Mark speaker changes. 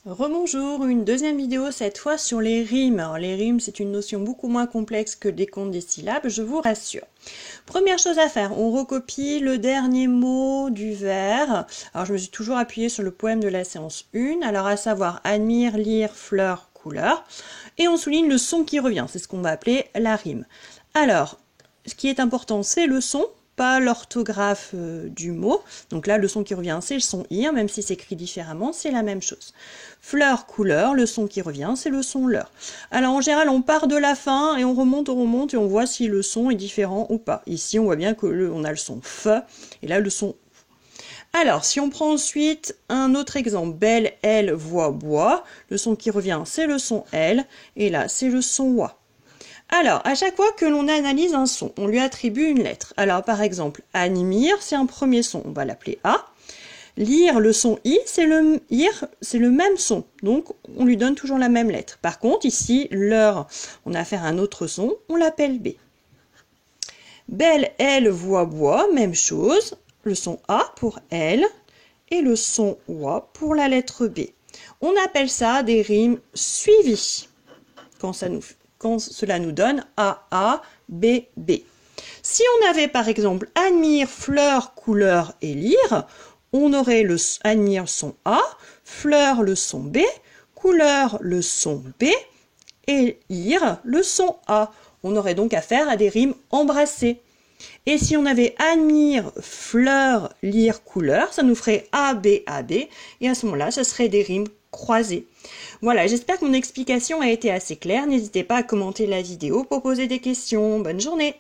Speaker 1: Rebonjour, une deuxième vidéo cette fois sur les rimes. Alors, les rimes, c'est une notion beaucoup moins complexe que le décompte des syllabes, je vous rassure. Première chose à faire, on recopie le dernier mot du vers. Alors je me suis toujours appuyée sur le poème de la séance 1, alors à savoir admire, lire, fleur, couleur. Et on souligne le son qui revient, c'est ce qu'on va appeler la rime. Alors, ce qui est important, c'est le son, pas l'orthographe du mot. Donc là, le son qui revient, c'est le son ir, même si c'est écrit différemment, c'est la même chose. Fleur, couleur, le son qui revient, c'est le son leur. Alors en général, on part de la fin et on remonte et on voit si le son est différent ou pas. Ici, on voit bien on a le son f et là le son. Alors, si on prend ensuite un autre exemple, belle, elle, voix, bois, le son qui revient, c'est le son L, et là, c'est le son wa. Alors, à chaque fois que l'on analyse un son, on lui attribue une lettre. Alors, par exemple, admire, c'est un premier son, on va l'appeler A. Lire, le son I, c'est le même son, donc on lui donne toujours la même lettre. Par contre, ici, leur, on a affaire à un autre son, on l'appelle B. Belle, elle, voix, bois, même chose, le son A pour elle, et le son OA pour la lettre B. On appelle ça des rimes suivies, quand cela nous donne A, B, B. Si on avait par exemple admire, fleur, couleur et lire, on aurait le admire son A, fleur le son B, couleur le son B et lire le son A. On aurait donc affaire à des rimes embrassées. Et si on avait admire, fleur, lire, couleur, ça nous ferait A, B, et à ce moment-là, ce serait des rimes croisées. Voilà, j'espère que mon explication a été assez claire. N'hésitez pas à commenter la vidéo pour poser des questions. Bonne journée!